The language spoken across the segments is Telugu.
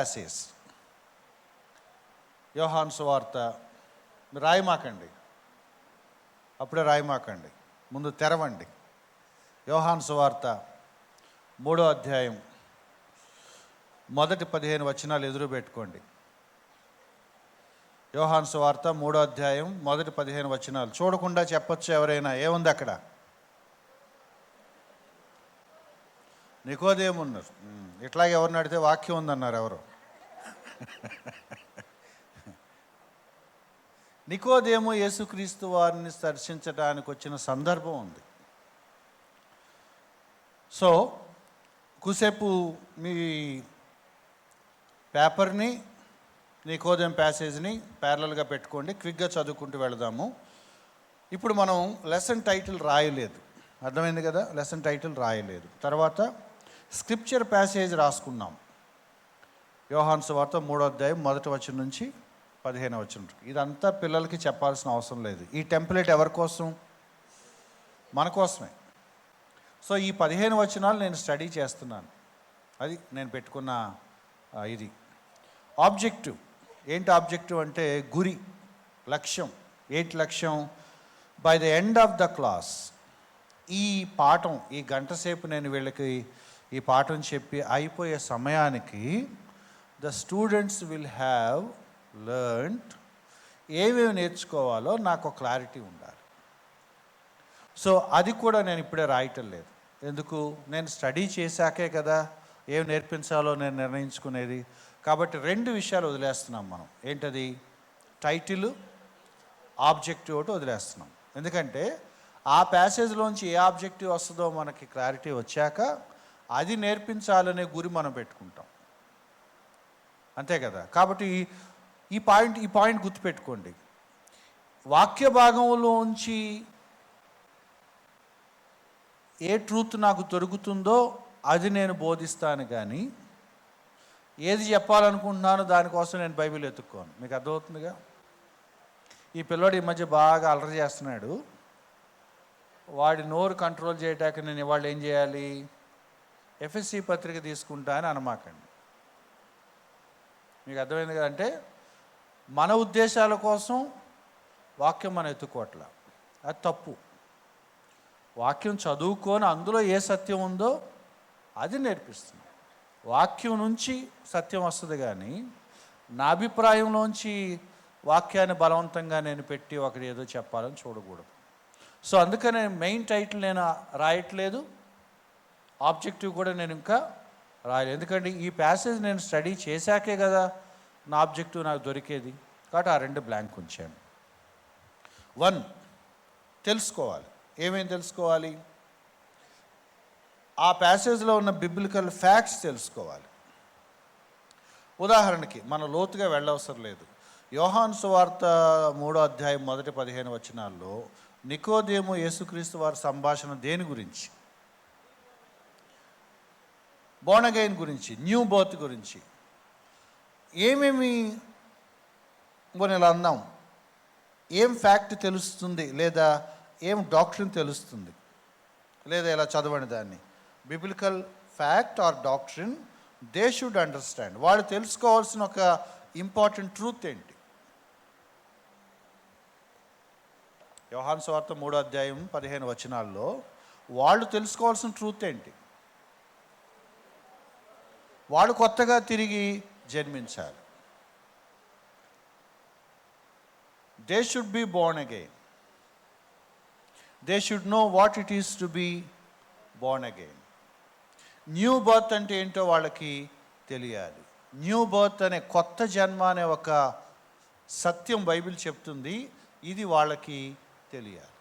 ప్యాసేజ్. యోహాను సువార్త, రాయమాకండి, అప్పుడే రాయమాకండి, ముందు తెరవండి. యోహాను సువార్త 3వ అధ్యాయం మొదటి 15 వచనాలు ఎదురు పెట్టుకోండి. యోహాను సువార్త 3వ అధ్యాయం మొదటి 15 వచనాలు. చూడకుండా చెప్పొచ్చు ఎవరైనా, ఏముంది అక్కడ? నికోదేము ఉన్నారు. ఇట్లాగే ఎవరిని అడిగితే వాక్యం ఉందన్నారు ఎవరు? నికోదేము యేసుక్రీస్తు వారిని దర్శించడానికి వచ్చిన సందర్భం ఉంది. సో కుసేపు మీ పేపర్ని, నికోదేము ప్యాసేజ్ని ప్యారలల్గా పెట్టుకోండి, క్విక్గా చదువుకుంటూ వెళదాము. ఇప్పుడు మనం లెసన్ టైటిల్ రాయలేదు, అర్థమైంది కదా? లెసన్ టైటిల్ రాయలేదు. తర్వాత స్క్రిప్చర్ ప్యాసేజ్ రాసుకున్నాం. యోహాను సువార్త 3వ అధ్యాయం మొదటి వచనం నుంచి 15వ వచనం. ఇదంతా పిల్లలకి చెప్పాల్సిన అవసరం లేదు. ఈ టెంప్లెట్ ఎవరి కోసం? మన కోసమే. సో ఈ 15 వచనాలు నేను స్టడీ చేస్తున్నాను. అది నేను పెట్టుకున్న ఇది ఆబ్జెక్టివ్. ఏంటి ఆబ్జెక్టివ్ అంటే గురి, లక్ష్యం. ఏంటి లక్ష్యం? By the end of the class, ఈ పాఠం, ఈ గంట సేపు నేను వీళ్ళకి ఈ పాఠం చెప్పి అయిపోయే సమయానికి the students will have learned, ఏమేమి నేర్చుకోవాలో నాకు ఒక క్లారిటీ ఉండాలి. సో అది కూడా నేను ఇప్పుడే రాయటం లేదు. ఎందుకు? నేను స్టడీ చేశాకే కదా ఏం నేర్పించాలో నేను నిర్ణయించుకునేది. కాబట్టి 2 విషయాలు వదిలేస్తున్నాం మనం. ఏంటది? టైటిల్, ఆబ్జెక్టివ్ ఒకటి వదిలేస్తున్నాం. ఎందుకంటే ఆ ప్యాసేజ్లోంచి ఏ ఆబ్జెక్టివ్ వస్తుందో మనకి క్లారిటీ వచ్చాక అది నేర్పించాలనే గురి మనం పెట్టుకుంటాం, అంతే కదా? కాబట్టి ఈ పాయింట్ గుర్తుపెట్టుకోండి. వాక్య భాగంలోంచి ఏ ట్రూత్ నాకు దొరుకుతుందో అది నేను బోధిస్తాను, కానీ ఏది చెప్పాలనుకుంటున్నానో దానికోసం నేను బైబిల్ ఎత్తుక్కోను. మీకు అర్థమవుతుందిగా? ఈ పిల్లోడు ఈ మధ్య బాగా అలరి చేస్తున్నాడు. వాడి నోరు కంట్రోల్ చేయటానికి నేను ఇవాళ ఏం చేయాలి? ఎఫ్ఎస్సి పత్రిక తీసుకుంటా అని అనమాకండి. మీకు అర్థమైంది కదా? అంటే మన ఉద్దేశాల కోసం వాక్యం మనం ఎత్తుకోవట్లా, అది తప్పు. వాక్యం చదువుకొని అందులో ఏ సత్యం ఉందో అది నేర్పిస్తుంది. వాక్యం నుంచి సత్యం వస్తుంది, కానీ నా అభిప్రాయంలోంచి వాక్యాన్ని బలవంతంగా నేను పెట్టి ఒకటి ఏదో చెప్పాలని చూడకూడదు. సో అందుకనే మెయిన్ టైటిల్ నేను రాయట్లేదు, ఆబ్జెక్టివ్ కూడా నేను ఇంకా రాయలేదు. ఎందుకంటే ఈ ప్యాసేజ్ నేను స్టడీ చేశాకే కదా నా ఆబ్జెక్టివ్ నాకు దొరికేది. కాబట్టి ఆ 2 బ్లాంక్ ఉంచాను. 1, తెలుసుకోవాలి. ఏమేమి తెలుసుకోవాలి? ఆ ప్యాసేజ్లో ఉన్న బిబ్లికల్ ఫ్యాక్ట్స్ తెలుసుకోవాలి. ఉదాహరణకి మనం లోతుగా వెళ్ళవసరం లేదు. యోహాను సువార్త 3వ అధ్యాయం మొదటి 15 వచనాల్లో నికోదేము యేసుక్రీస్తు వారి సంభాషణ దేని గురించి? బోర్న్ అగైన్ గురించి, న్యూ బర్త్ గురించి. ఏమేమి మనం ఇలా అందాం, ఏం ఫ్యాక్ట్ తెలుస్తుంది, లేదా ఏం డాక్ట్రిన్ తెలుస్తుంది, లేదా ఇలా చదవండి దాన్ని. Biblical fact are doctrine they should understand. వాళ్ళు తెలుసుకోవాల్సిన ఒక ఇంపార్టెంట్ ట్రూత్ ఏంటి? యోహాను సువార్త 3వ అధ్యాయం 15 వచనాల్లో వాళ్ళు తెలుసుకోవాల్సిన ట్రూత్ ఏంటి? వాళ్ళు కొత్తగా తిరిగి జన్మించాలి. They should be born again. They should know what it is to be born again. New birth అంటే ఏంటో వాళ్ళకి తెలియాలి. న్యూ బర్త్ అనే కొత్త జన్మ అనే ఒక సత్యం బైబిల్ చెప్తుంది, ఇది వాళ్ళకి తెలియాలి.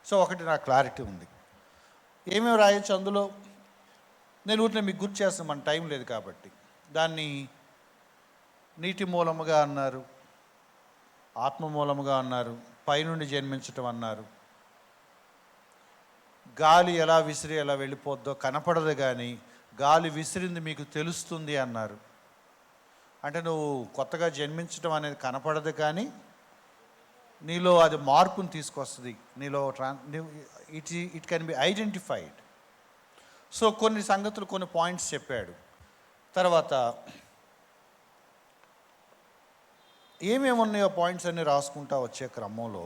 సో ఒకటి నాకు క్లారిటీ ఉంది. ఏమేమి రాయొచ్చు అందులో? నేను ఊరిని మీకు గుర్తు చేస్తాను, మన టైం లేదు కాబట్టి. దాన్ని నీటి మూలముగా అన్నారు, ఆత్మ మూలముగా అన్నారు, పైనుండి జన్మించటం అన్నారు. గాలి ఎలా విసిరి ఎలా వెళ్ళిపోద్దో కనపడదు, కానీ గాలి విసిరింది మీకు తెలుస్తుంది అన్నారు. అంటే నువ్వు కొత్తగా జన్మించడం అనేది కనపడదు, కానీ నీలో అది మార్పును తీసుకొస్తుంది. నీలో it can be identified. So కొన్ని సంగతులు, కొన్ని పాయింట్స్ చెప్పాడు. తర్వాత ఏమేమి ఉన్నాయో పాయింట్స్ అన్నీ రాసుకుంటా వచ్చే క్రమంలో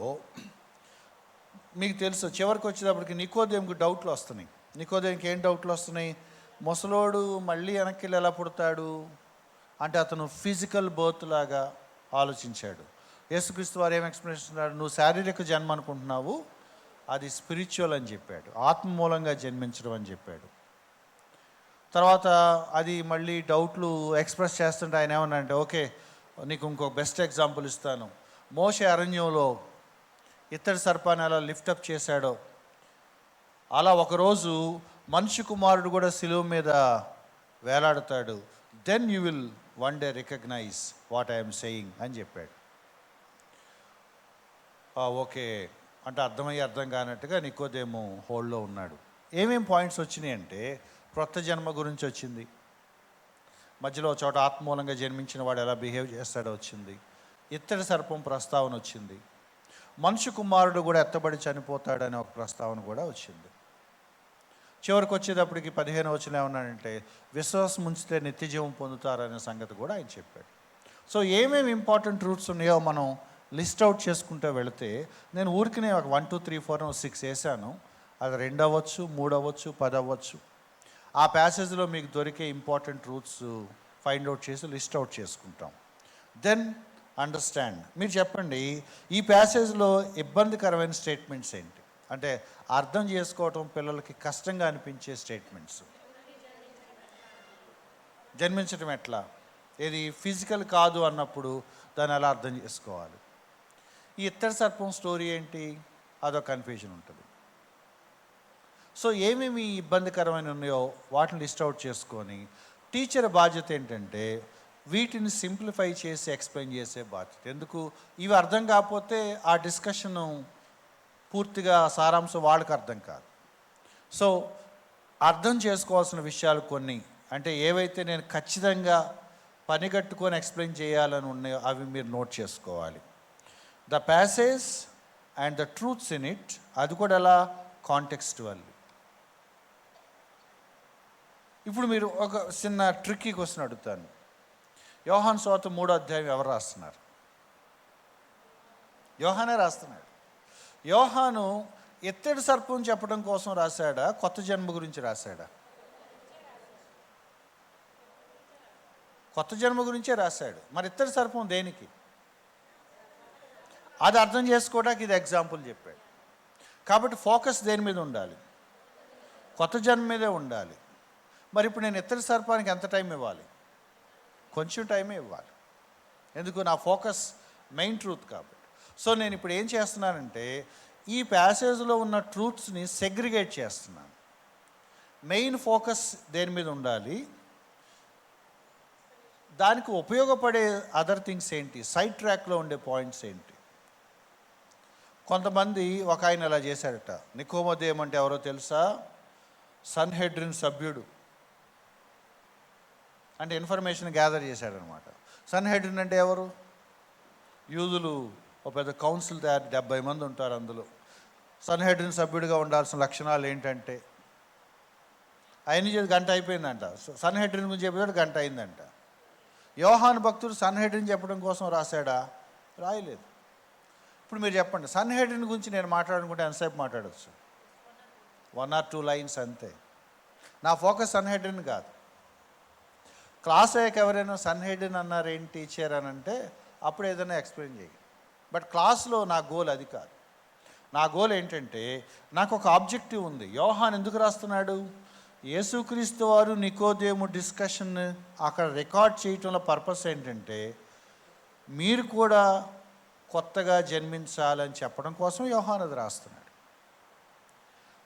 మీకు తెలుసు చివరికి వచ్చేటప్పటికి నికోదేముకి డౌట్లు వస్తున్నాయి. నికోదేముకి ఏం డౌట్లు వస్తున్నాయి? ముసలోడు మళ్ళీ వెనక్కి వెళ్ళి ఎలా పుడతాడు అంటే అతను ఫిజికల్ బర్త్ లాగా ఆలోచించాడు. యేసుక్రీస్తు వారు ఏం ఎక్స్ప్లెనేషన్ ఇస్తున్నాడు? నువ్వు శారీరక జన్మ అనుకుంటున్నావు, అది స్పిరిచువల్ అని చెప్పాడు. ఆత్మ మూలంగా జన్మించడం అని చెప్పాడు. తర్వాత అది మళ్ళీ డౌట్లు ఎక్స్ప్రెస్ చేస్తుంటే ఆయన ఏమన్నా అంటే, ఓకే నీకు ఇంకొక బెస్ట్ ఎగ్జాంపుల్ ఇస్తాను. మోషే అరణ్యంలో ఇత్తడి సర్పాన్ని అలా లిఫ్టప్ చేశాడో అలా ఒకరోజు మనిషి కుమారుడు కూడా శిలువ మీద వేలాడుతాడు. Then you will one day recognize what I'm saying అని చెప్పాడు. ఓకే అంటే అర్థమయ్యి అర్థం కానట్టుగా నికోదేము హోల్డ్లో ఉన్నాడు. ఏమేం పాయింట్స్ వచ్చినాయి అంటే, క్రొత్త జన్మ గురించి వచ్చింది, మధ్యలో చోట ఆత్మూలంగా జన్మించిన వాడు ఎలా బిహేవ్ చేస్తాడో వచ్చింది, ఇత్తడి సర్పం ప్రస్తావన వచ్చింది, మనిషి కుమారుడు కూడా ఎత్తబడి చనిపోతాడనే ఒక ప్రస్తావన కూడా వచ్చింది. చివరికి వచ్చేటప్పటికి 15 వచనం ఏమన్నాడంటే, విశ్వాసం ఉంచితే నిత్యజీవం పొందుతారనే సంగతి కూడా ఆయన చెప్పాడు. సో ఏమేమి ఇంపార్టెంట్ రూట్స్ ఉన్నాయో మనం లిస్ట్ అవుట్ చేసుకుంటూ వెళితే, నేను ఊరికినే ఒక 1 2 3 4 6 వేసాను. అది 2 అవ్వచ్చు, 3 అవ్వచ్చు, 10 అవ్వచ్చు. ఆ ప్యాసేజ్లో మీకు దొరికే ఇంపార్టెంట్ రూట్స్ ఫైండ్ అవుట్ చేసి లిస్ట్ అవుట్ చేసుకుంటాం. Then understand. మీరు చెప్పండి, ఈ ప్యాసేజ్లో ఇబ్బందికరమైన స్టేట్మెంట్స్ ఏంటి? అంటే అర్థం చేసుకోవటం పిల్లలకి కష్టంగా అనిపించే స్టేట్మెంట్స్. జన్మించడం ఎట్లా, ఏది ఫిజికల్ కాదు అన్నప్పుడు దాన్ని ఎలా అర్థం చేసుకోవాలి? ఈ ఇత్తడి సర్పం స్టోరీ ఏంటి, అదొక కన్ఫ్యూజన్ ఉంటుంది. సో ఏమేమి ఇబ్బందికరమైన ఉన్నాయో వాటిని లిస్ట్ అవుట్ చేసుకొని, టీచర్ బాధ్యత ఏంటంటే వీటిని సింప్లిఫై చేసి ఎక్స్ప్లెయిన్ చేసే బాధ్యత. ఎందుకు, ఇవి అర్థం కాకపోతే ఆ డిస్కషను పూర్తిగా సారాంశం వాళ్ళకి అర్థం కాదు. సో అర్థం చేసుకోవాల్సిన విషయాలు కొన్ని, అంటే ఏవైతే నేను ఖచ్చితంగా పనిగట్టుకొని ఎక్స్ప్లెయిన్ చేయాలని ఉన్నాయో అవి మీరు నోట్ చేసుకోవాలి. The passage and the truths in it, అది కూడా ఎలా, కాంటెక్స్టువల్. ఇప్పుడు మీరు ఒక చిన్న ట్రిక్కీ క్వశ్చన్ అడుగుతాను. యోహాను సువార్త 3వ అధ్యాయం ఎవరు రాస్తున్నారు? యోహానే రాస్తున్నాడు. యోహాను ఎత్తడి సర్పం చెప్పడం కోసం రాశాడా, కొత్త జన్మ గురించి రాశాడా? కొత్త జన్మ గురించే రాశాడు. మరి ఇత్తడి సర్పం దేనికి? అది అర్థం చేసుకోవడానికి ఇది ఎగ్జాంపుల్ చెప్పాడు. కాబట్టి ఫోకస్ దేని మీద ఉండాలి? కొత్త జన్మ మీదే ఉండాలి. మరి ఇప్పుడు నేను ఇత్తడి సర్పానికి ఎంత టైం ఇవ్వాలి? కొంచెం టైమే ఇవ్వాలి. ఎందుకు, నా ఫోకస్ మెయిన్ ట్రూత్ కాబట్టి. సో నేను ఇప్పుడు ఏం చేస్తున్నానంటే, ఈ ప్యాసేజ్లో ఉన్న ట్రూత్స్ని సెగ్రిగేట్ చేస్తున్నాను. మెయిన్ ఫోకస్ దేని మీద ఉండాలి, దానికి ఉపయోగపడే అదర్ థింగ్స్ ఏంటి, సైడ్ ట్రాక్లో ఉండే పాయింట్స్ ఏంటి. కొంతమంది, ఒక ఆయన ఇలా చేశాడట. నికోదేము అంటే ఎవరో తెలుసా? సన్హెడ్రిన్ సభ్యుడు. అంటే ఇన్ఫర్మేషన్ గ్యాదర్ చేశాడనమాట. సన్హెడ్రిన్ అంటే ఎవరు? యూదులు ఒక పెద్ద కౌన్సిల్ తయారు, 70 మంది ఉంటారు అందులో. సన్హెడ్రిన్ సభ్యుడిగా ఉండాల్సిన లక్షణాలు ఏంటంటే, ఆయన చేసి గంట అయిపోయిందంట. సన్హెడ్రిన్ గురించి చెప్పేవాడు గంట అయిందంట. యోహాను భక్తుడు సన్హెడ్రిన్ చెప్పడం కోసం రాశాడా? రాయలేదు. ఇప్పుడు మీరు చెప్పండి, సన్హెడ్రిన్ గురించి నేను మాట్లాడుకుంటే ఎంతసేపు మాట్లాడచ్చు? 1 or 2 లైన్స్ అంతే. నా ఫోకస్ సన్హెడ్రిన్ కాదు. క్లాస్ అయ్యాక ఎవరైనా సన్హెడ్రిన్ అన్నారు ఏంటి టీచర్ అని అంటే అప్పుడు ఏదైనా ఎక్స్ప్లెయిన్ చేయి. బట్ క్లాస్లో నా గోల్ అది కాదు. నా గోల్ ఏంటంటే, నాకు ఒక ఆబ్జెక్టివ్ ఉంది. యోహాను ఎందుకు రాస్తున్నాడు? యేసుక్రీస్తు వారు నికోదేము డిస్కషన్ అక్కడ రికార్డ్ చేయటంలో పర్పస్ ఏంటంటే, మీరు కూడా కొత్తగా జన్మించాలని చెప్పడం కోసం యోహాను అది రాస్తున్నాడు.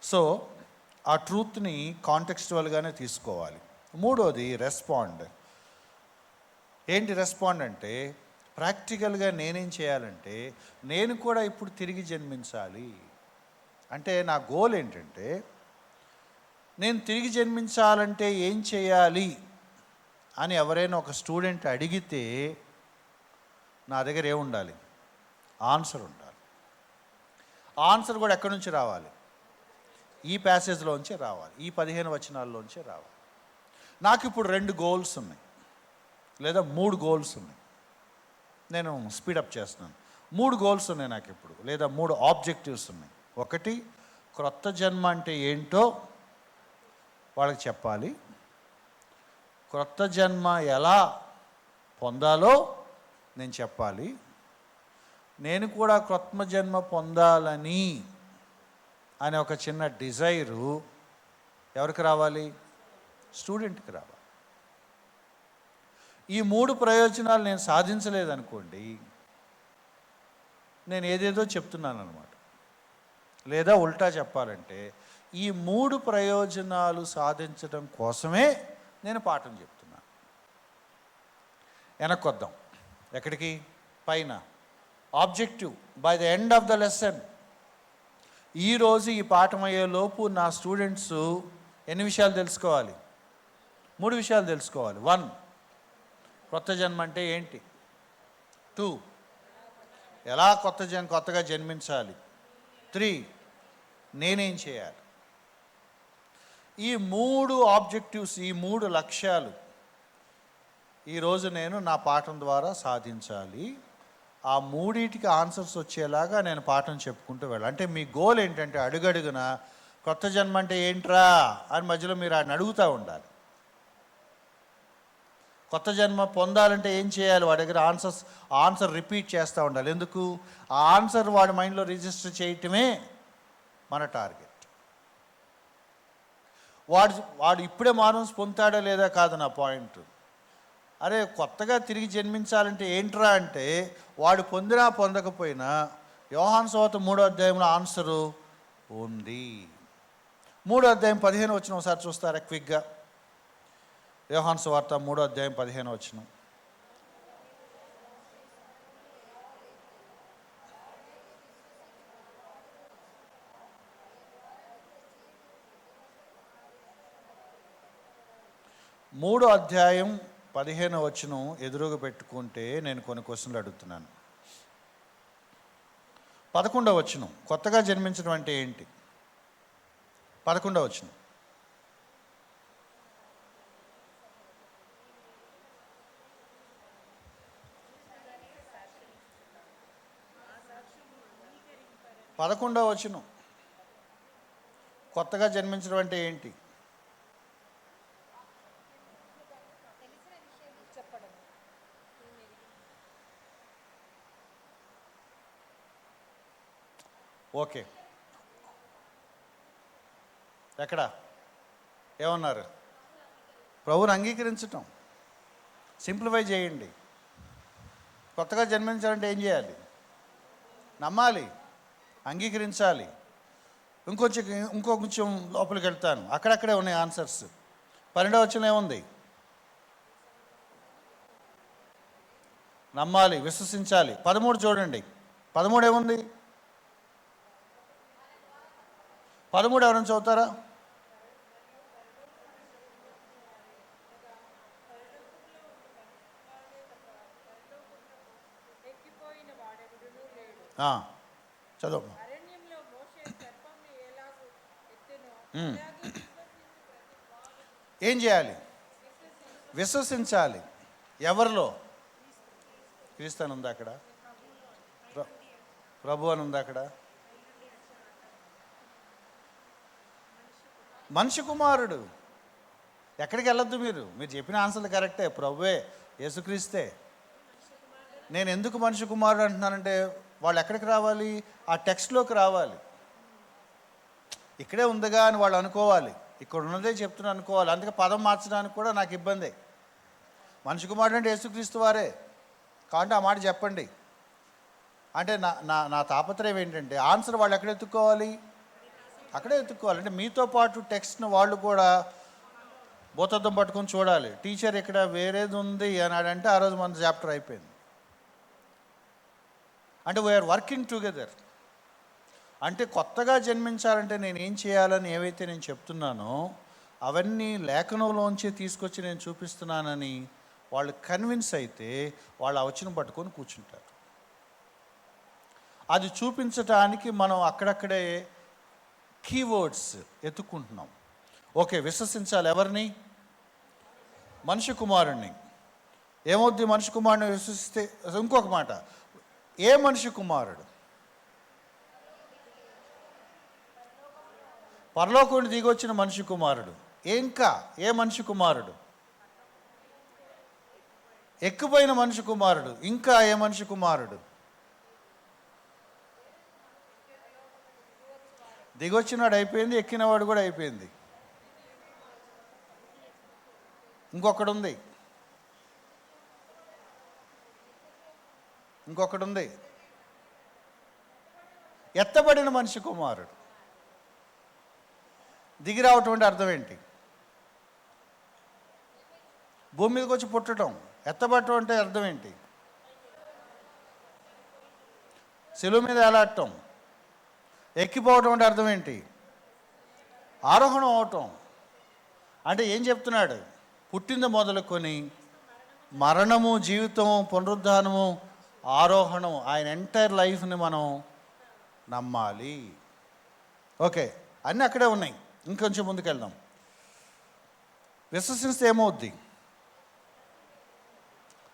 సో ఆ ట్రూత్ని కాంటెక్స్చువల్గానే తీసుకోవాలి. మూడోది రెస్పాండ్. ఏంటి రెస్పాండ్ అంటే, ప్రాక్టికల్గా నేనేం చేయాలంటే, నేను కూడా ఇప్పుడు తిరిగి జన్మించాలి. అంటే నా గోల్ ఏంటంటే, నేను తిరిగి జన్మించాలంటే ఏం చేయాలి అని ఎవరైనా ఒక స్టూడెంట్ అడిగితే నా దగ్గర ఏముండాలి? ఆన్సర్ ఉండాలి. ఆన్సర్ కూడా ఎక్కడి నుంచి రావాలి? ఈ ప్యాసేజ్లోంచే రావాలి, ఈ 15 వచనాల్లోంచే రావాలి. నాకు ఇప్పుడు 2 గోల్స్ ఉన్నాయి, లేదా 3 గోల్స్ ఉన్నాయి. నేను స్పీడప్ చేస్తున్నాను. 3 గోల్స్ ఉన్నాయి నాకు ఇప్పుడు, లేదా 3 ఆబ్జెక్టివ్స్ ఉన్నాయి. ఒకటి, క్రొత్త జన్మ అంటే ఏంటో వాళ్ళకి చెప్పాలి. క్రొత్త జన్మ ఎలా పొందాలో నేను చెప్పాలి. నేను కూడా క్రొత్త జన్మ పొందాలని అనే ఒక చిన్న డిజైరు ఎవరికి రావాలి? స్టూడెంట్కి రావాలి. ఈ 3 ప్రయోజనాలు నేను సాధించలేదనుకోండి, నేను ఏదేదో చెప్తున్నాను అనమాట. లేదా ఉల్టా చెప్పాలంటే, ఈ 3 ప్రయోజనాలు సాధించడం కోసమే నేను పాఠం చెప్తున్నాను. వెనక్కొద్దాం. ఎక్కడికి? పైన objective by the end of the lesson. ఈరోజు ఈ పాఠం అయ్యేలోపు నా స్టూడెంట్స్ ఎన్ని విషయాలు తెలుసుకోవాలి? 3 విషయాలు తెలుసుకోవాలి. 1, కొత్త జన్మ అంటే ఏంటి? 2, ఎలా కొత్తగా జన్మించాలి? 3, నేనేం చేయాలి? ఈ 3 ఆబ్జెక్టివ్స్, ఈ 3 లక్ష్యాలు ఈరోజు నేను నా పాఠం ద్వారా సాధించాలి. ఆ 3టికి ఆన్సర్స్ వచ్చేలాగా నేను పాఠం చెప్పుకుంటూ వెళ్ళాలి. అంటే మీ గోల్ ఏంటంటే, అడుగడుగున కొత్త జన్మ అంటే ఏంట్రా అని మధ్యలో మీరు ఆయన అడుగుతూ ఉండాలి. కొత్త జన్మ పొందాలంటే ఏం చేయాలి? వాడి దగ్గర ఆన్సర్ రిపీట్ చేస్తూ ఉండాలి. ఎందుకు? ఆ ఆన్సర్ వాడి మైండ్లో రిజిస్టర్ చేయటమే మన టార్గెట్. వాడు ఇప్పుడే మానవం పొందుతాడా లేదా కాదు నా పాయింట్. అరే, కొత్తగా తిరిగి జన్మించాలంటే ఏంట్రా అంటే, వాడు పొందినా పొందకపోయినా యోహాను సువార్త 3వ అధ్యాయంలో ఆన్సరు ఉంది. 3వ అధ్యాయం 15 వచనం ఒకసారి చూస్తారా క్విక్గా? యోహాను సువార్త 3వ అధ్యాయం 15 వచనం. మూడో అధ్యాయం 15 వచనం ఎదురుగా పెట్టుకుంటే నేను కొన్ని క్వశ్చన్లు అడుగుతున్నాను. 11వ వచనం, కొత్తగా జన్మించడం అంటే ఏంటి? 11వ వచనం. కొత్తగా జన్మించడం అంటే ఏంటి? ఓకే, ఎక్కడ ఏమన్నారు? ప్రభువుని అంగీకరించటం. సింప్లిఫై చేయండి. కొత్తగా జన్మించాలంటే ఏం చేయాలి? నమ్మాలి, అంగీకరించాలి. ఇంకో కొంచెం లోపలికి వెళ్తాను, అక్కడక్కడే ఉన్నాయి ఆన్సర్స్. 12వ వచనం ఏముంది? నమ్మాలి, విశ్వసించాలి. 13 చూడండి. 13 ఏముంది? 13 ఎవరైనా చదువుతారా? చదువు. ఏం చేయాలి? విశ్వసించాలి. ఎవరిలో? క్రీస్తు అని ఉందా అక్కడ? ప్రభు అని ఉందా అక్కడ? మనిషి కుమారుడు. ఎక్కడికి వెళ్ళొద్దు మీరు చెప్పిన ఆన్సర్లు కరెక్టే. ప్రభువే, యేసుక్రీస్తే. నేను ఎందుకు మనిషి కుమారుడు అంటున్నానంటే, వాళ్ళు ఎక్కడికి రావాలి? ఆ టెక్స్ట్లోకి రావాలి. ఇక్కడే ఉందిగా అని వాళ్ళు అనుకోవాలి, ఇక్కడ ఉన్నదే చెప్తున్నా అనుకోవాలి. అందుకే పదం మార్చడానికి కూడా నాకు ఇబ్బంది. మనిషి కుమారుడు అంటే యేసుక్రీస్తు వారే కాబట్టి ఆ మాట చెప్పండి అంటే నా తాపత్రయం ఏంటంటే, ఆన్సర్ వాళ్ళు ఎక్కడ ఎత్తుక్కోవాలి? అక్కడే ఎత్తుక్కోవాలి. అంటే మీతో పాటు టెక్స్ట్ను వాళ్ళు కూడా భూతద్దం పట్టుకొని చూడాలి. టీచర్ ఇక్కడ వేరేది ఉంది అన్నాడంటే ఆ రోజు మన చాప్టర్ అయిపోయింది. అంటే వీఆర్ వర్కింగ్ టుగెదర్. అంటే కొత్తగా జన్మించాలంటే నేను ఏం చేయాలని ఏవైతే నేను చెప్తున్నానో అవన్నీ లేఖనంలోంచి తీసుకొచ్చి నేను చూపిస్తున్నానని వాళ్ళు కన్విన్స్ అయితే వాళ్ళు ఆ వచనం పట్టుకొని కూర్చుంటారు. అది చూపించటానికి మనం అక్కడక్కడే కీవర్డ్స్ ఎత్తుక్కుంటున్నాం. ఓకే, విశ్వసించాలి. ఎవరిని? మనిషి కుమారుణ్ణి. ఏమవుద్ది మనిషి కుమారుని విశ్వసిస్తే? ఇంకొక మాట, ఏ మనిషి కుమారుడు? పరలోకం దిగొచ్చిన మనిషి కుమారుడు. ఇంకా ఏ మనిషి కుమారుడు? ఎక్కిపోయిన మనిషి కుమారుడు. ఇంకా ఏ మనిషి కుమారుడు? దిగొచ్చినాడు అయిపోయింది, ఎక్కినవాడు కూడా అయిపోయింది. ఇంకొకడుంది, ఎత్తబడిన మనిషి కుమారుడు. దిగి రావటం అంటే అర్థం ఏంటి? భూమి మీదకి వచ్చి పుట్టడం. ఎత్తబడటం అంటే అర్థం ఏంటి? శిలువ మీద ఎలాడటం. ఎక్కిపోవటం అంటే అర్థం ఏంటి? ఆరోహణం అవటం. అంటే ఏం చెప్తున్నాడు? పుట్టింది మొదలుకొని మరణము, జీవితము, పునరుద్ధానము, ఆరోహణం, ఆయన ఎంటైర్ లైఫ్ని మనం నమ్మాలి. ఓకే, అన్నీ అక్కడే ఉన్నాయి. ఇంకొంచెం ముందుకెళ్దాం. విశ్వసిస్తే ఏమవుద్ది?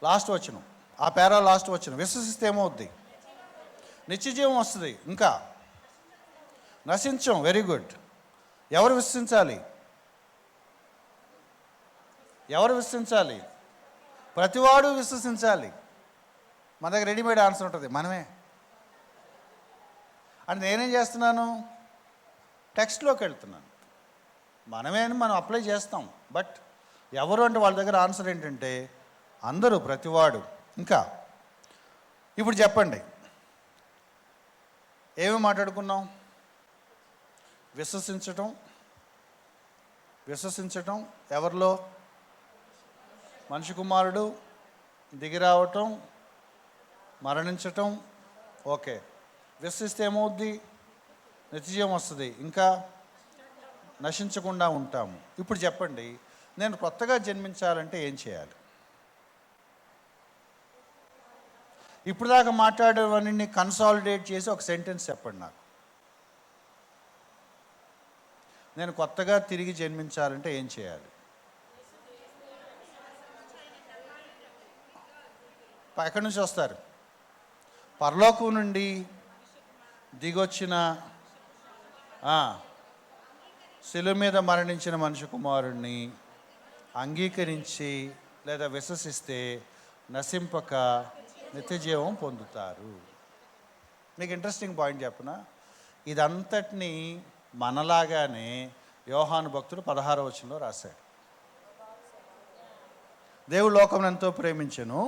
లాస్ట్ వచనం, ఆ పేరా లాస్ట్ వచనం. విశ్వసిస్తే ఏమవుద్ది? నిత్యజీవం వస్తుంది. ఇంకా నశించం. Very good. ఎవరు విశ్వసించాలి? ప్రతివాడు విశ్వసించాలి. మన దగ్గర రెడీమేడ్ ఆన్సర్ ఉంటుంది, మనమే. అంటే నేనేం చేస్తున్నాను? టెక్స్ట్లోకి వెళ్తున్నాను. మనమే అని మనం అప్లై చేస్తాం. బట్ ఎవరు అంటే వాళ్ళ దగ్గర ఆన్సర్ ఏంటంటే అందరూ, ప్రతివాడు. ఇంకా ఇప్పుడు చెప్పండి, ఏమి మాట్లాడుకున్నాం? విశ్వసించటం ఎవరిలో? మనిషి కుమారుడు. దిగి రావటం, మరణించటం. ఓకే, విశ్వసిస్తే ఏమవుద్ది? నిత్యజీవం వస్తుంది. ఇంకా నశించకుండా ఉంటాము. ఇప్పుడు చెప్పండి, నేను కొత్తగా జన్మించాలంటే ఏం చేయాలి? ఇప్పుడు దాకా మాట్లాడేవన్నీ కన్సాలిడేట్ చేసి ఒక సెంటెన్స్ చెప్పండి నాకు. నేను కొత్తగా తిరిగి జన్మించాలంటే ఏం చేయాలి? ఎక్కడి నుంచి వస్తారు? పరలోకం నుండి దిగొచ్చిన, శిలువ మీద మరణించిన మనిషి కుమారుణ్ణి అంగీకరించి లేదా విశ్వసిస్తే నశింపక నిత్యజీవం పొందుతారు. మీకు ఇంట్రెస్టింగ్ పాయింట్ చెప్పనా? ఇదంతటినీ మనలాగానే యోహాను భక్తుడు 16వ వచనంలో రాశాడు. దేవుడు లోకం ఎంతో ప్రేమించెను,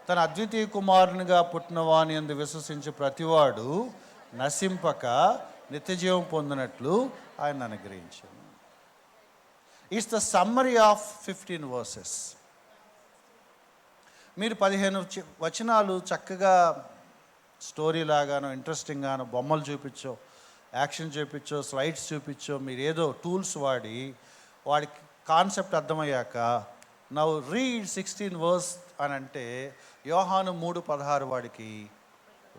తన అద్వితీయ కుమారునిగా పుట్టిన వాని యందు విశ్వసించి ప్రతివాడు నశింపక నిత్యజీవం పొందినట్లు ఆయన అనుగ్రహించాను. It's the summary of 15 verses. మీరు 15 వచనాలు చక్కగా స్టోరీ లాగానో, ఇంట్రెస్టింగ్గానో, బొమ్మలు చూపించో, యాక్షన్ చూపించో, స్లైడ్స్ చూపించో, మీరు ఏదో టూల్స్ వాడికి కాన్సెప్ట్ అర్థమయ్యాక నౌ రీడ్ 16 verse అని అంటే యోహాను 3:16 వాడికి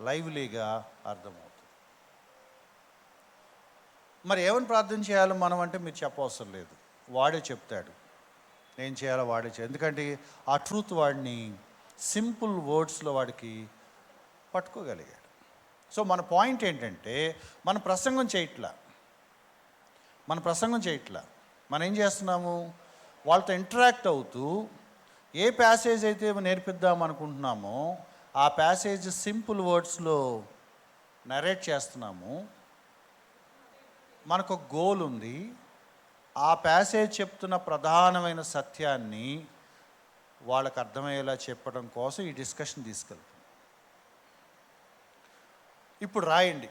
లైవ్లీగా అర్థమవుతుంది. మరి ఏమని ప్రార్థన చేయాలో మనం అంటే మీరు చెప్పవసరం లేదు, వాడే చెప్తాడు. ఏం చేయాలో వాడే ఎందుకంటే ఆ ట్రూత్ వాడిని సింపుల్ వర్డ్స్లో వాడికి పట్టుకోగలిగాడు. సో మన పాయింట్ ఏంటంటే మనం ప్రసంగం చేయట్లా. మనం ఏం చేస్తున్నాము? వాళ్ళతో ఇంటరాక్ట్ అవుతూ ఏ ప్యాసేజ్ అయితే నేర్పిద్దాం అనుకుంటున్నామో ఆ ప్యాసేజ్ సింపుల్ వర్డ్స్లో నరేట్ చేస్తున్నాము. మనకు ఒక గోల్ ఉంది. ఆ ప్యాసేజ్ చెప్తున్న ప్రధానమైన సత్యాన్ని వాళ్ళకు అర్థమయ్యేలా చెప్పడం కోసం ఈ డిస్కషన్ తీసుకెళ్తాం. ఇప్పుడు రాయండి,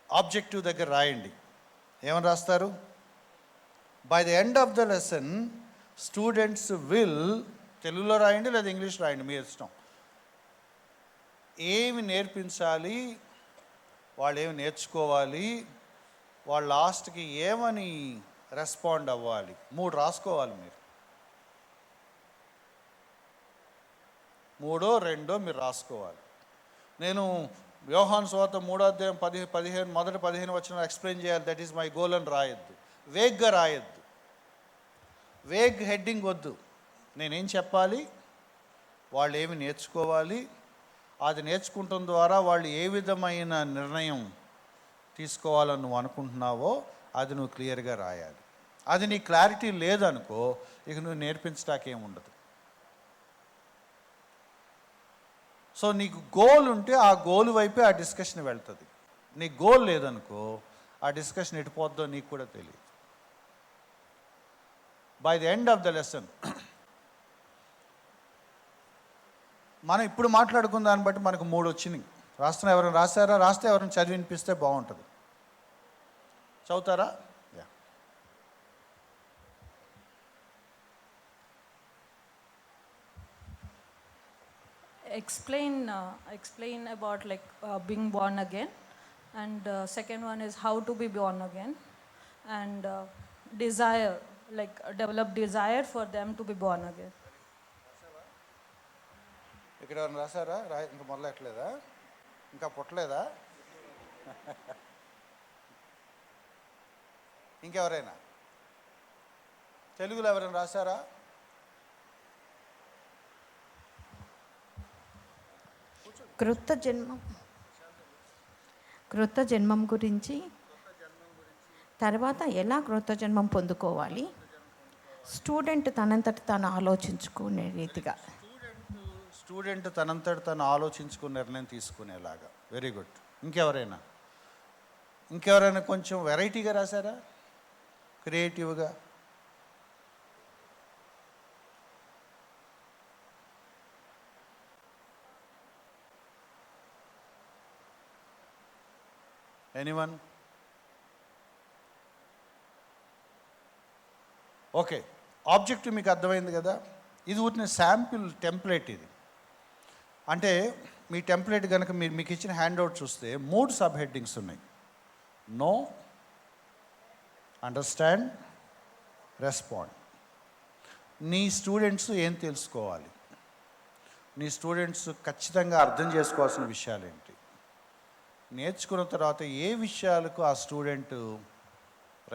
ఆబ్జెక్టివ్ దగ్గర రాయండి. ఏమని రాస్తారు? By the end of the lesson students will, తెలుగులో రాయండి లేదా ఇంగ్లీష్ రాయండి, మీ ఇష్టం. ఏమి నేర్పించాలి, వాళ్ళు ఏమి నేర్చుకోవాలి, వాళ్ళు లాస్ట్కి ఏమని రెస్పాండ్ అవ్వాలి, 3 రాసుకోవాలి. మీరు 3 2 మీరు రాసుకోవాలి. నేను యోహాను సువార్త 3వ అధ్యాయం 15 మొదటి 15 వచనాలు ఎక్స్ప్లెయిన్ చేయాలి, దట్ ఈస్ మై గోల్ అని రాయొద్దు. వేగ్గా రాయొద్దు. వేగ్ హెడ్డింగ్ వద్దు. నేనేం చెప్పాలి, వాళ్ళు ఏమి నేర్చుకోవాలి, అది నేర్చుకుంటం ద్వారా వాళ్ళు ఏ విధమైన నిర్ణయం తీసుకోవాలని నువ్వు అనుకుంటున్నావో అది నువ్వు క్లియర్గా రాయాలి. అది నీ క్లారిటీ లేదనుకో, ఇక నువ్వు నేర్పించడాకేం ఉండదు. సో నీకు గోల్ ఉంటే ఆ గోల్ వైపే ఆ డిస్కషన్ వెళ్తుంది. నీకు గోల్ లేదనుకో, ఆ డిస్కషన్ ఎటుపోద్దో నీకు కూడా తెలియదు. By the end of the lesson మనం ఇప్పుడు మాట్లాడుకున్న దాన్ని బట్టి మనకు 3 వచ్చినాయి. రాస్తున్న ఎవరైనా రాస్తారా? రాస్తే ఎవరైనా చదివి వినిపిస్తే బాగుంటుంది. చదువుతారా? Yeah. Explain about like being born again, and second one is how to be born again, and desire, like develop desire for them to be born again. ఇక్కడ ఎవరైనా రాసారా? ఇంకా మొదలెట్టలేదా? ఇంకా పుట్టలేదా? ఇంకెవరైనా తెలుగులో ఎవరైనా రాసారా? క్రొత్త జన్మం గురించి, తర్వాత ఎలా క్రొత్త జన్మం పొందుకోవాలి, స్టూడెంట్ తనంతట తాను ఆలోచించుకునే రీతిగా, స్టూడెంట్ తనంతట తను ఆలోచించుకుని నిర్ణయం తీసుకునేలాగా. Very good. ఇంకెవరైనా కొంచెం వెరైటీగా రాశారా? క్రియేటివ్గా? ఎనీవన్? ఓకే, ఆబ్జెక్టివ్ మీకు అర్థమైంది కదా. ఇది ఊరిన శాంపిల్ టెంప్లెట్. ఇది అంటే మీ టెంప్లెట్ కనుక మీకు ఇచ్చిన హ్యాండ్అవుట్ చూస్తే 3 సబ్ హెడ్డింగ్స్ ఉన్నాయి. Know, understand, respond. నీ స్టూడెంట్స్ ఏం తెలుసుకోవాలి, నీ స్టూడెంట్స్ ఖచ్చితంగా అర్థం చేసుకోవాల్సిన విషయాలు ఏంటి, నేర్చుకున్న తర్వాత ఏ విషయాలకు ఆ స్టూడెంట్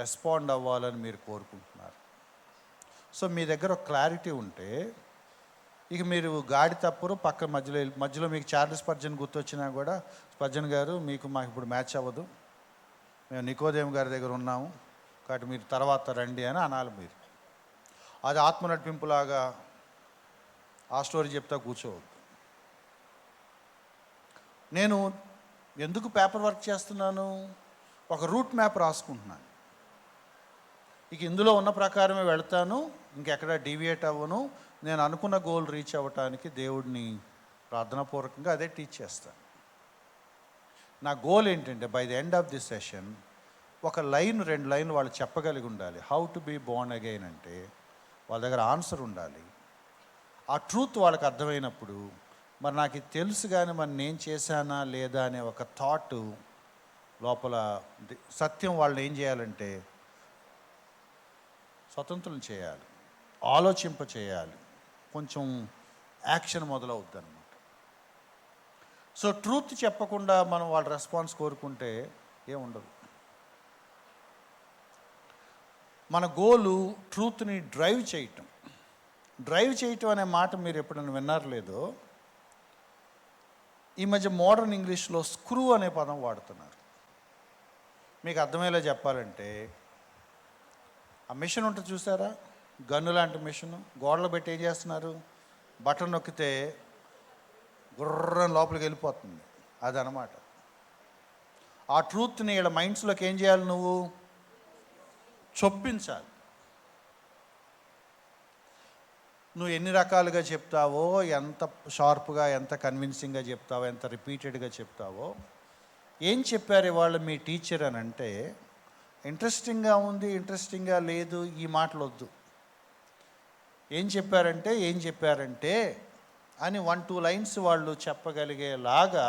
రెస్పాండ్ అవ్వాలని మీరు కోరుకుంటున్నారు. సో మీ దగ్గర ఒక క్లారిటీ ఉంటే ఇక మీరు గాడి తప్పరు. పక్క మధ్యలో మీకు చార్లెస్ స్పర్జన్ గుర్తొచ్చినా కూడా, స్పర్జన్ గారు మాకు ఇప్పుడు మ్యాచ్ అవ్వదు, మేము నికోదేమ్ గారి దగ్గర ఉన్నాము కాబట్టి మీరు తర్వాత రండి అని అనాలి మీరు. అది ఆత్మ నడిపింపులాగా ఆ స్టోరీ చెప్తా కూర్చోవద్దు. నేను ఎందుకు పేపర్ వర్క్ చేస్తున్నాను? ఒక రూట్ మ్యాప్ రాసుకుంటున్నాను. ఇక ఇందులో ఉన్న ప్రకారమే వెళ్తాను, ఇంకెక్కడ డీవియేట్ అవ్వను. నేను అనుకున్న గోల్ రీచ్ అవ్వటానికి దేవుడిని ప్రార్థనాపూర్వకంగా అదే టీచ్ చేస్తాను. నా గోల్ ఏంటంటే by the end of this session ఒక లైన్ 2 లైన్లు వాళ్ళు చెప్పగలిగి ఉండాలి. How to be born again అంటే వాళ్ళ దగ్గర ఆన్సర్ ఉండాలి. ఆ ట్రూత్ వాళ్ళకి అర్థమైనప్పుడు మరి నాకు ఇది తెలుసు కానీ మరి నేను చేశానా లేదా అనే ఒక థాట్ లోపల, సత్యం వాళ్ళని ఏం చేయాలంటే స్వతంత్రం చేయాలి, ఆలోచింప చేయాలి, కొంచెం యాక్షన్ మొదలవుద్ది అనమాట. సో ట్రూత్ చెప్పకుండా మనం వాళ్ళ రెస్పాన్స్ కోరుకుంటే ఏముండదు. మన గోలు ట్రూత్ని డ్రైవ్ చేయటం. డ్రైవ్ చేయటం అనే మాట మీరు ఎప్పుడైనా విన్నారు లేదో, ఈ మధ్య మోడర్న్ ఇంగ్లీష్లో స్క్రూ అనే పదం వాడుతున్నారు. మీకు అర్థమయ్యేలా చెప్పాలంటే, ఆ మిషన్ ఉంటుంది చూసారా, గన్ను లాంటి మిషన్, గోడలో పెట్టి ఏం చేస్తున్నారు, బటన్ నొక్కితే గుర్రం లోపలికి వెళ్ళిపోతుంది. అదనమాట. ఆ ట్రూత్ని ఇలా మైండ్స్లోకి ఏం చేయాలి, నువ్వు చొప్పించాలి. నువ్వు ఎన్ని రకాలుగా చెప్తావో, ఎంత షార్ప్గా, ఎంత కన్విన్సింగ్గా చెప్తావో, ఎంత రిపీటెడ్గా చెప్తావో. ఏం చెప్పారు ఇవాళ మీ టీచర్ అని అంటే, ఇంట్రెస్టింగ్గా ఉంది, ఇంట్రెస్టింగ్గా లేదు, ఈ మాటలు వద్దు. ఏం చెప్పారంటే అని 1-2 లైన్స్ వాళ్ళు చెప్పగలిగేలాగా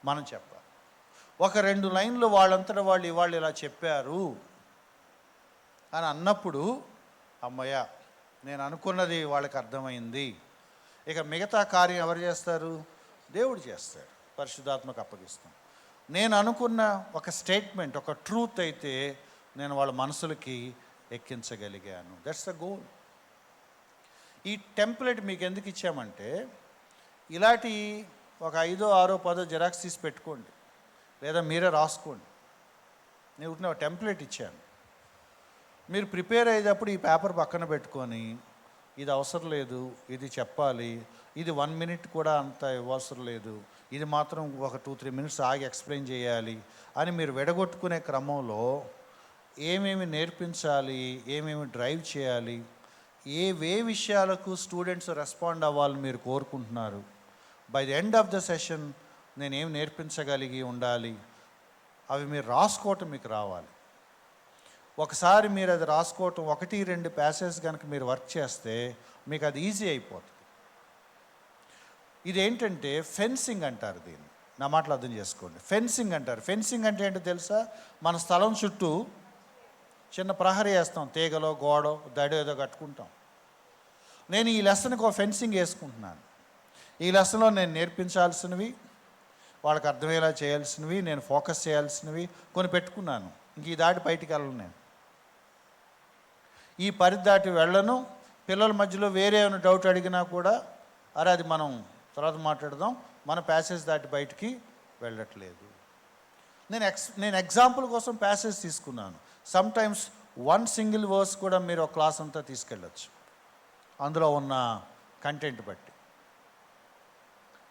మనం చెప్పాలి. ఒక 2 లైన్లు వాళ్ళంతటా వాళ్ళు ఇవాళ ఇలా చెప్పారు అని అన్నప్పుడు, అమ్మయ్య నేను అనుకున్నది వాళ్ళకి అర్థమైంది. ఇక మిగతా కార్యం ఎవరు చేస్తారు? దేవుడు చేస్తాడు, పరిశుద్ధాత్మకు అప్పగిస్తాం. నేను అనుకున్న ఒక స్టేట్మెంట్, ఒక ట్రూత్ అయితే నేను వాళ్ళ మనసులకి ఎక్కించగలిగాను. That's the goal. ఈ టెంప్లెట్ మీకు ఎందుకు ఇచ్చామంటే, ఇలాంటి ఒక 5, 6, 10 జిరాక్స్ తీసి పెట్టుకోండి, లేదా మీరే రాసుకోండి. నేను ఒక టెంప్లెట్ ఇచ్చాను. మీరు ప్రిపేర్ అయ్యేటప్పుడు ఈ పేపర్ పక్కన పెట్టుకొని, ఇది అవసరం లేదు, ఇది చెప్పాలి, ఇది 1 minute కూడా అంత అవసరం లేదు, ఇది మాత్రం ఒక 2-3 minutes ఆగి ఎక్స్ప్లెయిన్ చేయాలి అని మీరు విడగొట్టుకునే క్రమంలో ఏమేమి నేర్పించాలి, ఏమేమి డ్రైవ్ చేయాలి, ఏ విషయాలకు స్టూడెంట్స్ రెస్పాండ్ అవ్వాలని మీరు కోరుకుంటున్నారు, by the end of the session నేనేం నేర్పించగలిగి ఉండాలి, అవి మీరు రాసుకోవటం మీకు రావాలి. ఒకసారి మీరు అది రాసుకోవటం 1-2 ప్యాసేజ్ కనుక మీరు వర్క్ చేస్తే మీకు అది ఈజీ అయిపోతుంది. ఇదేంటంటే ఫెన్సింగ్ అంటారు దీన్ని. నా మాటలు అర్థం చేసుకోండి. ఫెన్సింగ్ అంటారు. ఫెన్సింగ్ అంటే ఏంటో తెలుసా? మన స్థలం చుట్టూ చిన్న ప్రహరీ వేస్తాం, తీగలో గోడో దడో ఏదో కట్టుకుంటాం. నేను ఈ లెసన్కి ఒక ఫెన్సింగ్ వేసుకుంటున్నాను. ఈ లెసన్లో నేను నేర్పించాల్సినవి, వాళ్ళకి అర్థమయ్యేలా చేయాల్సినవి, నేను ఫోకస్ చేయాల్సినవి కొన్ని పెట్టుకున్నాను. ఇంక ఈ దాటి బయటికి వెళ్ళను. నేను ఈ పరిధి దాటి వెళ్ళను. పిల్లల మధ్యలో వేరే ఏమైనా డౌట్ అడిగినా కూడా, అరే అది మనం తర్వాత మాట్లాడదాం, మన ప్యాసేజ్ దాటి బయటికి వెళ్ళట్లేదు. నేను ఎగ్జాంపుల్ కోసం ప్యాసేజ్ తీసుకున్నాను. సమ్ టైమ్స్ 1 single verse కూడా మీరు ఒక క్లాస్ అంతా తీసుకెళ్ళచ్చు, అందులో ఉన్న కంటెంట్ బట్టి.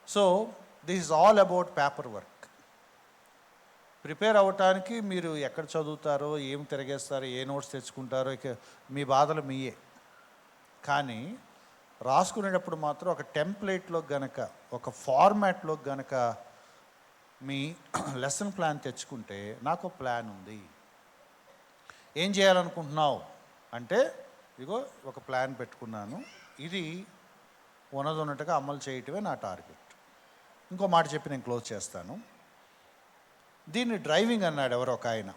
So this is all about paper work. Prepare అవ్వటానికి మీరు ఎక్కడ చదువుతారో, ఏం తిరగేస్తారో, ఏ నోట్స్ తెచ్చుకుంటారో ఇక మీ బాధలు మీయే. కానీ రాసుకునేటప్పుడు మాత్రం ఒక టెంప్లెట్లో గనక, ఒక ఫార్మాట్లో గనక మీ లెసన్ ప్లాన్ తెచ్చుకుంటే, నాకు ప్లాన్ ఉంది, ఏం చేయాలనుకుంటున్నావు అంటే, ఇగో ఒక ప్లాన్ పెట్టుకున్నాను, ఇది ఉన్నట్టుగా అమలు చేయటమే నా టార్గెట్. ఇంకో మాట చెప్పి నేను క్లోజ్ చేస్తాను. దీన్ని డ్రైవింగ్ అన్నాడు ఎవరో ఒక ఆయన.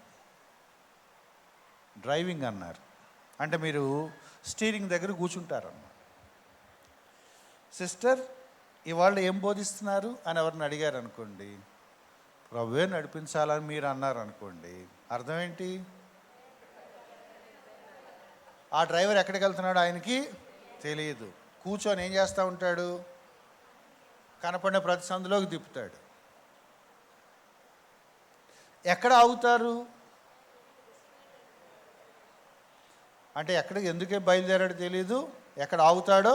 డ్రైవింగ్ అన్నారు అంటే మీరు స్టీరింగ్ దగ్గర కూర్చుంటారన్నమాట. సిస్టర్ ఇవాళ ఏం బోధిస్తున్నారు అని ఎవరిని అడిగారు అనుకోండి, ప్రభువే నడిపించాలని మీరు అన్నారు అనుకోండి, అర్థం ఏంటి? ఆ డ్రైవర్ ఎక్కడికి వెళ్తున్నాడు ఆయనకి తెలియదు. కూర్చొని ఏం చేస్తూ ఉంటాడు? కనపడిన ప్రతి సందులోకి తిప్పుతాడు. ఎక్కడ ఆగుతారు అంటే, ఎందుకే బయలుదేరాడో తెలియదు, ఎక్కడ ఆగుతాడో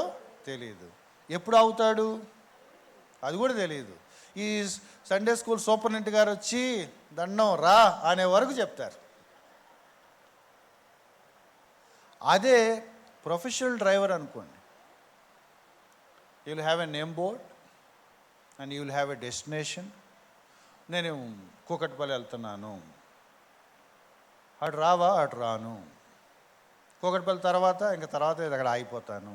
తెలియదు, ఎప్పుడు ఆగుతాడు అది కూడా తెలియదు. ఈ సండే స్కూల్ సూపరింటెండెంట్ గారు వచ్చి దండం రా అనే వరకు చెప్తారు. అదే ప్రొఫెషనల్ డ్రైవర్ అనుకోండి, you will have a name board and you will have a destination. నేను కూకట్పల్లి వెళ్తున్నాను, అటు రావా? అటు రాను. కూకట్పల్లి తర్వాత అక్కడ ఆగిపోతాను,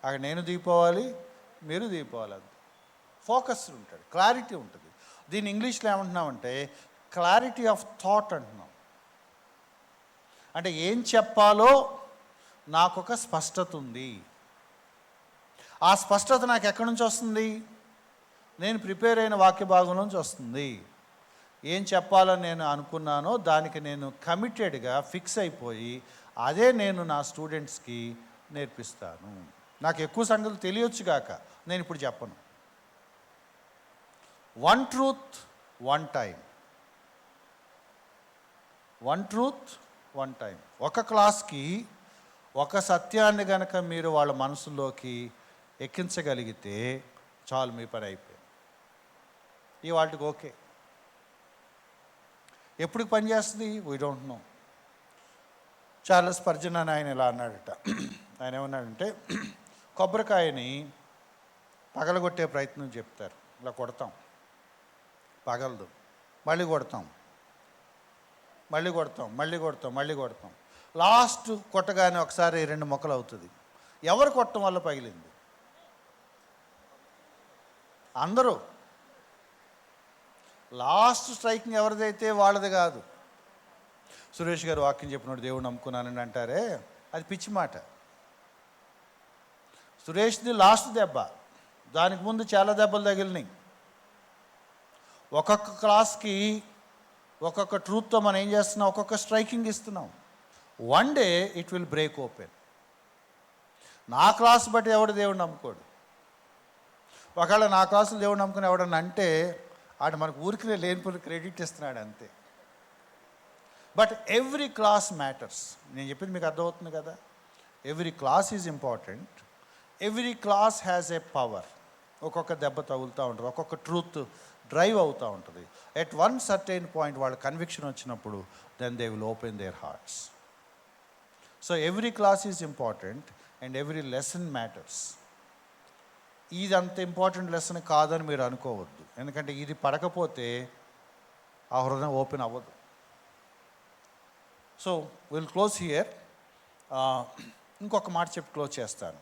అక్కడ నేను దిగిపోవాలి, మీరు దిగిపోవాలి. అది ఫోకస్ ఉంటుంది, క్లారిటీ ఉంటుంది. దీన్ని ఇంగ్లీష్లో ఏమంటున్నామంటే క్లారిటీ ఆఫ్ థాట్ అంటున్నాం. అంటే ఏం చెప్పాలో నాకొక స్పష్టత ఉంది. ఆ స్పష్టత నాకు ఎక్కడి నుంచి వస్తుంది? నేను ప్రిపేర్ అయిన వాక్య భాగం నుంచి వస్తుంది. ఏం చెప్పాలని నేను అనుకున్నానో దానికి నేను కమిటెడ్గా ఫిక్స్ అయిపోయి అదే నేను నా స్టూడెంట్స్కి నేర్పిస్తాను. నాకు ఎక్కువ సంగతులు తెలియచ్చు కాక నేను ఇప్పుడు చెప్పను. 1 truth 1 time. 1 truth 1 time. ఒక క్లాస్కి ఒక సత్యాన్ని కనుక మీరు వాళ్ళ మనసులోకి ఎక్కించగలిగితే చాలు, మీ పని అయిపోయింది. ఈ వాటికి ఓకే. ఎప్పుడు పనిచేస్తుంది we don't know. Charles Spurgeon అని ఆయన ఇలా అన్నాడట. ఆయన ఏమన్నాడంటే, కొబ్బరికాయని పగలగొట్టే ప్రయత్నం చెప్తారు, ఇలా కొడతాం, పగలదు, మళ్ళీ కొడతాం, మళ్ళీ కొడతాం, మళ్ళీ కొడతాం, మళ్ళీ కొడతాం, లాస్ట్ కొట్టగానే ఒకసారి 2 ముక్కలు అవుతుంది. ఎవరు కొట్టడం వల్ల పగిలింది? అందరూ. లాస్ట్ స్ట్రైకింగ్ ఎవరిదైతే వాళ్ళది కాదు. సురేష్ గారు వాక్యం చెప్పినప్పుడు దేవుడు నమ్ముకున్నానని అంటారే, అది పిచ్చి మాట. సురేష్ది లాస్ట్ దెబ్బ, దానికి ముందు చాలా దెబ్బలు తగిలినాయి. ఒక్కొక్క క్లాస్కి ఒక్కొక్క ట్రూత్తో మనం ఏం చేస్తున్నాం, ఒక్కొక్క స్ట్రైకింగ్ ఇస్తున్నాం. One day it will break open. నా క్లాస్ బట్టి ఎవడు దేవుడు నమ్ముకోడు. ఒకవేళ నా క్లాసులు దేవుడు నమ్ముకుని ఎవడన్నా అంటే ఆడు మనకు ఊరికి లేనిపోయిన క్రెడిట్ ఇస్తున్నాడు అంతే. But every class matters. నేను చెప్పింది మీకు అర్థమవుతుంది కదా. Every class is important. Every class has a power. ఒక్కొక్క దెబ్బ తగులుతూ ఉంటుంది, ఒక్కొక్క ట్రూత్ డ్రైవ్ అవుతూ ఉంటుంది. ఎట్ వన్ సర్టైన్ పాయింట్ వాళ్ళ కన్విక్షన్ వచ్చినప్పుడు then they will open their hearts. So every class is important and every lesson matters. ఇది అంత ఇంపార్టెంట్ లెసన్ కాదని మీరు అనుకోవద్దు, ఎందుకంటే ఇది పడకపోతే ఆ హృదయం ఓపెన్ అవ్వదు. So will close here. ఇంకొక మాట చెప్పి క్లోజ్ చేస్తాను.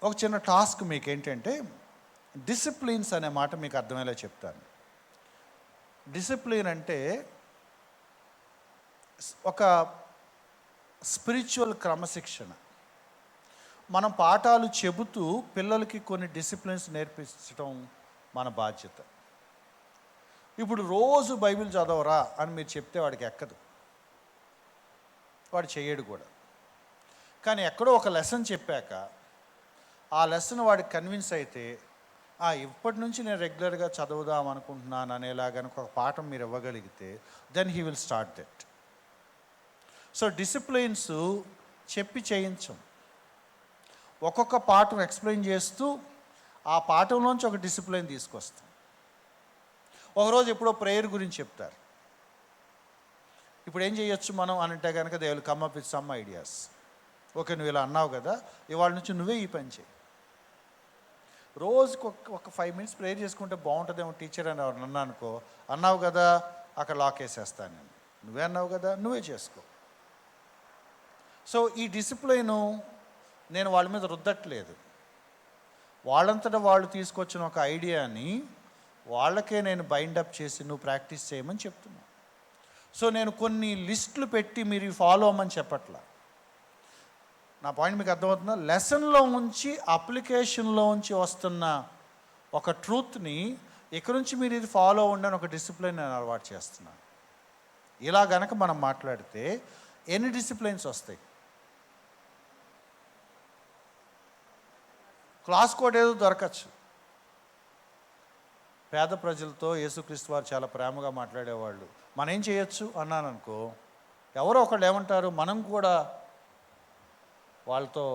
ఒక చిన్న టాస్క్ మీకు ఏంటంటే, డిసిప్లిన్స్ అనే మాట మీకు అర్థమయ్యేలా చెప్తాను. డిసిప్లిన్ అంటే ఒక స్పిరిచువల్ క్రమశిక్షణ. మనం పాఠాలు చెబుతూ పిల్లలకి కొన్ని డిసిప్లిన్స్ నేర్పించడం మన బాధ్యత. ఇప్పుడు రోజు బైబిల్ చదవరా అని మీరు చెప్తే వాడికి ఎక్కదు, వాడు చేయడు కూడా. కానీ ఎక్కడో ఒక లెసన్ చెప్పాక ఆ లెసన్ వాడికి కన్విన్స్ అయితే, ఇప్పటి నుంచి నేను రెగ్యులర్గా చదువుదాం అనుకుంటున్నాను అనేలాగా ఒక పాఠం మీరు ఇవ్వగలిగితే then he will start that. So disciplines చెప్పి చేయించం. ఒక్కొక్క పాఠం ఎక్స్ప్లెయిన్ చేస్తూ ఆ పాఠంలోంచి ఒక డిసిప్లిన్ తీసుకొస్తాం. ఒకరోజు ఎప్పుడో ప్రేయర్ గురించి చెప్తారు. ఇప్పుడు ఏం చేయొచ్చు మనం అంటే కనుక they will come up with some ideas. Okay, నువ్వు ఇలా అన్నావు కదా, ఇవాళ నుంచి నువ్వే ఈ పని చేయి. రోజుకి ఒక 5 minutes ప్రేయర్ చేసుకుంటే బాగుంటుందేమో టీచర్ అని అన్నా అనుకో, అన్నావు కదా అక్కడ లాక్ వేసేస్తాను నేను, నువ్వే అన్నావు కదా నువ్వే చేసుకో. సో ఈ డిసిప్లైను నేను వాళ్ళ మీద రుద్దట్లేదు. వాళ్ళంతటా వాళ్ళు తీసుకొచ్చిన ఒక ఐడియాని వాళ్ళకే నేను బైండప్ చేసి నువ్వు ప్రాక్టీస్ చేయమని చెప్తున్నా. సో నేను కొన్ని లిస్టులు పెట్టి మీరు ఫాలో అవ్వమని చెప్పట్లా. నా పాయింట్ మీకు అర్థమవుతుందా? లెసన్లో ఉంచి అప్లికేషన్లో ఉంచి వస్తున్న ఒక ట్రూత్ని ఇక్కడ నుంచి మీరు ఇది ఫాలో అవ్వండి ఒక డిసిప్లిన్ నేను అలవాటు చేస్తున్నాను. ఇలా గనక మనం మాట్లాడితే ఎన్ని డిసిప్లిన్స్ వస్తాయి? క్లాస్ కోడ్ ఏదో దొరకచ్చు. పేద ప్రజలతో యేసుక్రీస్తు వారు చాలా ప్రేమగా మాట్లాడేవాళ్ళు. మనం ఏం చేయొచ్చు అన్నాను అనుకో, ఎవరో ఒకళ్ళు ఏమంటారు, మనం కూడా వాళ్ళతో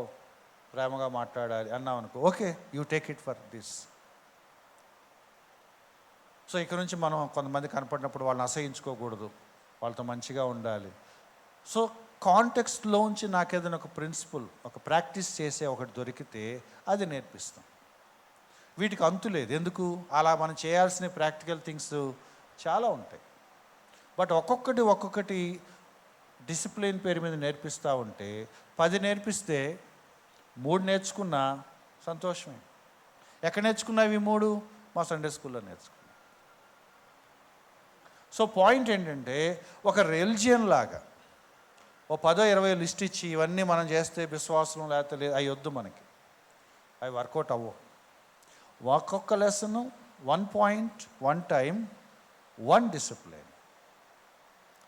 ప్రేమగా మాట్లాడాలి అన్నాం అనుకో, okay you take it for this. So ఇక్కడ నుంచి మనం కొంతమంది కనపడినప్పుడు వాళ్ళని అసహించుకోకూడదు, వాళ్ళతో మంచిగా ఉండాలి. సో కాంటెక్స్ట్లోంచి నాకేదైనా ఒక ప్రిన్సిపల్, ఒక ప్రాక్టీస్ చేసే ఒకటి దొరికితే అది నేర్పిస్తాం. వీటికి అంతు లేదు. ఎందుకు? అలా మనం చేయాల్సిన ప్రాక్టికల్ థింగ్స్ చాలా ఉంటాయి. బట్ ఒక్కొక్కటి డిసిప్లిన్ పేరు మీద నేర్పిస్తూ ఉంటే 10 నేర్పిస్తే 3 నేర్చుకున్నా సంతోషమే. ఎక్కడ నేర్చుకున్నావి 3? మా సండే స్కూల్లో నేర్చుకున్నా. సో పాయింట్ ఏంటంటే, ఒక రిలిజియన్ లాగా ఓ 10-20 లిస్ట్ ఇచ్చి ఇవన్నీ మనం చేస్తే విశ్వాసం లేకపోతే లేదు అవి వద్దు మనకి, అవి వర్కౌట్ అవ్వవు. ఒక్కొక్క లెసన్ 1 point 1 time 1 discipline.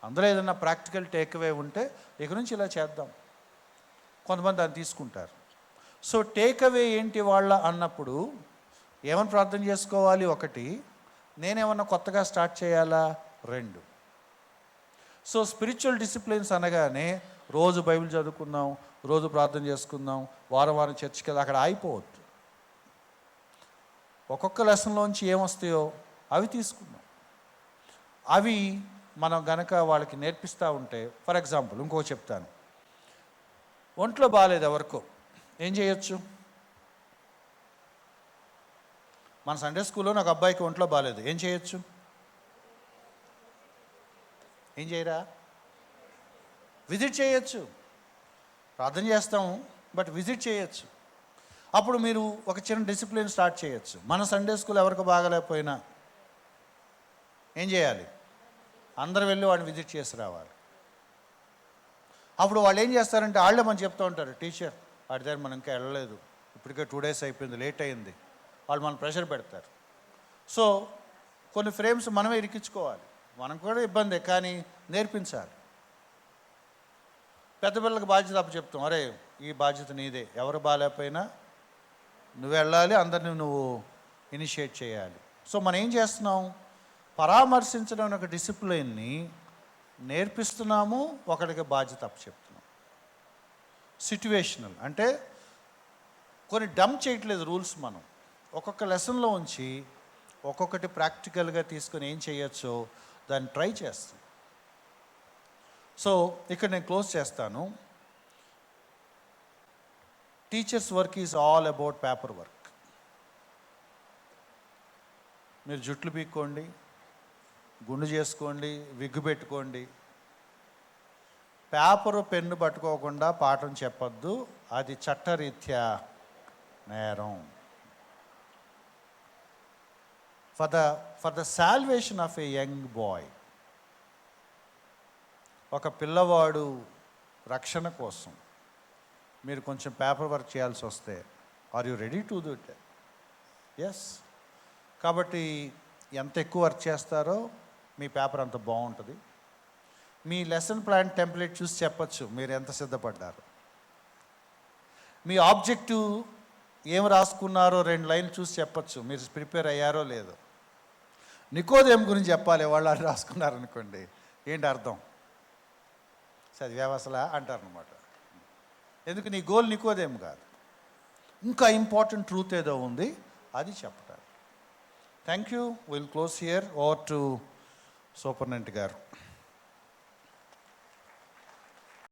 అందులో ఏదైనా ప్రాక్టికల్ టేక్అవే ఉంటే ఇక నుంచి ఇలా చేద్దాం, కొంతమంది దాన్ని తీసుకుంటారు. సో టేక్అవే ఏంటి వాళ్ళ అన్నప్పుడు ఏమని ప్రార్థన చేసుకోవాలి? 1, నేనేమన్నా కొత్తగా స్టార్ట్ చేయాలా? 2. సో స్పిరిచువల్ డిసిప్లిన్స్ అనగానే రోజు బైబిల్ చదువుకుందాం, రోజు ప్రార్థన చేసుకుందాం, వారం చర్చికి వెళ్ళి అక్కడ అయిపోవద్దు. ఒక్కొక్క లెసన్లోంచి ఏమొస్తాయో అవి తీసుకుందాం. అవి మనం గనక వాళ్ళకి నేర్పిస్తూ ఉంటే, ఫర్ ఎగ్జాంపుల్ ఇంకొక చెప్తాను. ఒంట్లో బాగాలేదు ఎవరికో, ఏం చేయొచ్చు? మన సండే స్కూల్లో ఒక అబ్బాయికి ఒంట్లో బాగాలేదు, ఏం చేయొచ్చు? ఏం చేయరా? విజిట్ చేయొచ్చు. ప్రార్థన చేస్తాము బట్ విజిట్ చేయొచ్చు. అప్పుడు మీరు ఒక చిన్న డిసిప్లిన్ స్టార్ట్ చేయొచ్చు. మన సండే స్కూల్ ఎవరికి బాగాలేకపోయినా ఏం చేయాలి? అందరూ వెళ్ళి వాడిని విజిట్ చేసి రావాలి. అప్పుడు వాళ్ళు ఏం చేస్తారంటే వాళ్ళే మనం చెప్తూ ఉంటారు, టీచర్ వాడి దగ్గర మనం ఇంకా వెళ్ళలేదు, ఇప్పటికే 2 days అయిపోయింది, లేట్ అయింది. వాళ్ళు మనం ప్రెషర్ పెడతారు. సో కొన్ని ఫ్రేమ్స్ మనమే ఇరికించుకోవాలి. మనం కూడా ఇబ్బందే, కానీ నేర్పించాలి. పెద్ద పిల్లలకు బాధ్యత అప్పు చెప్తాం, అరే ఈ బాధ్యత నీదే, ఎవరు బాగాలేకపోయినా నువ్వు వెళ్ళాలి, అందరినీ నువ్వు ఇనిషియేట్ చేయాలి. సో మనం ఏం చేస్తున్నాం, పరామర్శించడం అనే ఒక డిసిప్లిన్ని నేర్పిస్తున్నాము, ఒకరికి బాధ్యత అప్పు చెప్తున్నాం. సిట్యువేషనల్ అంటే కొన్ని డంప్ చేయట్లేదు రూల్స్, మనం ఒక్కొక్క లెసన్లో ఉంచి ఒక్కొక్కటి ప్రాక్టికల్గా తీసుకొని ఏం చేయొచ్చో దాన్ని ట్రై చేస్తాం. సో ఇక్కడ నేను క్లోజ్ చేస్తాను. Teachers work is all about paper work. మీరు జుట్లు పీక్కోండి, గుండు చేసుకోండి, విగ్గు పెట్టుకోండి, పేపరు పెన్ను పట్టుకోకుండా పాఠం చెప్పొద్దు, అది చట్టరీత్యా నేరం. For the salvation of A young boy, ఒక పిల్లవాడు రక్షణ కోసం మీరు కొంచెం పేపర్ వర్క్ చేయాల్సి వస్తే, are you ready to do it? Yes. కాబట్టి ఎంత ఎక్కువ వర్క్ చేస్తారో మీ పేపర్ అంత బాగుంటుంది. మీ లెసన్ ప్లాన్ టెంప్లెట్ చూసి చెప్పచ్చు మీరు ఎంత సిద్ధపడ్డారు. మీ ఆబ్జెక్టివ్ ఏం రాసుకున్నారో 2 లైన్లు చూసి చెప్పచ్చు మీరు ప్రిపేర్ అయ్యారో లేదో. నికోదేం గురించి చెప్పాలి, వాళ్ళు అని రాసుకున్నారనుకోండి, ఏంటి అర్థం, చదివావు అసలా అంటారనమాట. ఎందుకు, నీ గోల్ నికోదేం కాదు, ఇంకా ఇంపార్టెంట్ ట్రూత్ ఏదో ఉంది, అది చెప్పటారు. Thank you. Will close here. Over to superintendent గారు.